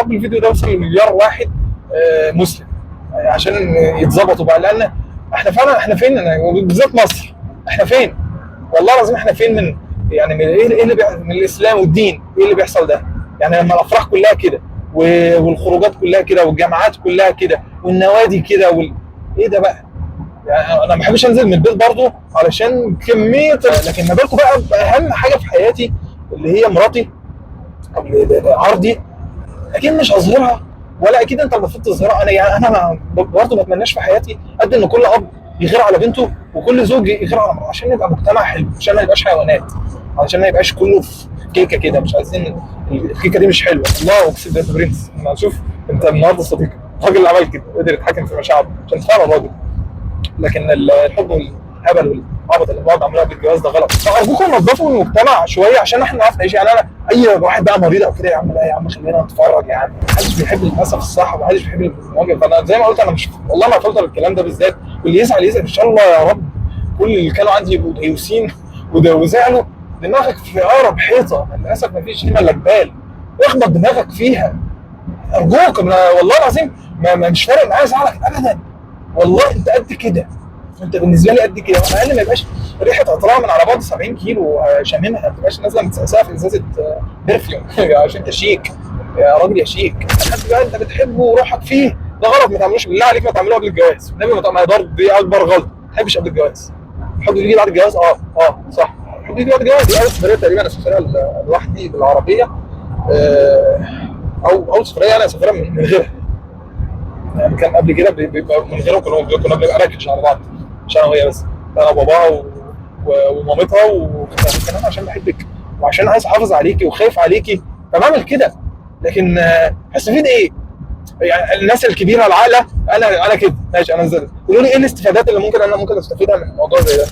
طب الفيديو ده وصل لمليار واحد مسلم عشان يتظبطوا بقى، لان احنا فعلا احنا فين، بالذات مصر احنا فين؟ والله العظيم احنا فين من يعني من ايه اللي من الاسلام والدين؟ ايه اللي بيحصل ده؟ يعني لما الافراح كلها كده والخروجات كلها كده والجامعات كلها كده والنوادي كده ايه ده بقى؟ يعني انا ما بحبش انزل من البيت برضه علشان كميه لكن ما بالكم بقى باهم حاجه في حياتي اللي هي مراتي او عرضي. اكيد مش هظهرها، ولا اكيد انت المفروض تظهرها. انا يعني انا برضه ما اتمناش في حياتي قد ان كل اب يغير على بنته وكل زوج يغير على مراته، عشان نبقى مجتمع حلو، عشان ما نبقاش حيوانات، عشان ما يبقاش كله في كيكه كده. مش عايزين الكيكه دي مش حلوه. الله اقسم بالله برنس. انا اشوف انت النهارده صديقي الراجل اللي عمل كده قدر يتحكم في مشاعره عشان تفهم الراجل، لكن الحب والهبل والعبط اللي بنقعد نعملها بالجواز ده غلط. فارجوكم نظفوا المجتمع شويه عشان احنا نعرف نعيش. يعني انا اي واحد بقى مريض او كده، يا عم لا يا عم خلينا نتفرج يا عم. محدش بيحب للاسف الصح ومحدش بيحب المواجهه. فانا زي ما قلت انا مش والله ما هفلتر الكلام ده بالذات، واللي يزعل يزعل ان شاء الله يا رب. كل اللي كانوا عندي يبقوا ديوسين وزعلوا دماغك في اقرب حيطه. للاسف ما فيش هنا الا جبال، اخبط دماغك فيها ارجوك. والله العظيم مش فارق معايا زعلك ابدا. والله انت قد كده، انت بالنسبه لي قد كده. على الاقل ما يبقاش ريحه عطرها من على بعد 70 كيلو شاممها، ما تبقاش نازله متسقسقه في ازازه برفيوم عشان انت شيك يا راجل يا شيك. حد بقى انت بتحبه وروحك فيه ده غلط. ما تعملوش بالله عليك، ما تعملوه قبل الجواز. النبي ما ضرب دي اكبر غلط. ما تحبش قبل الجواز. الحب يجي بعد الجواز. صح، الحب يجي بعد الجواز. دي اول سفريه تقريبا انا سافرها لوحدي بالعربيه، او سفريه انا سافرها من غيرها. يعني كان قبل كده بيبقى من غيرهم، كنا بنبقى راكش على بعض مش انا وهي بس، انا وباباها ومامتها. وكان انا عشان بحبك وعشان عايز احافظ عليكي وخايف عليكي فبعمل كده. لكن هستفيد ايه؟ يعني الناس الكبيره العاقله انا كده ماشي. انا نزلت قولوا لي ايه الاستفادات اللي ممكن استفيدها من الموضوع زي ده.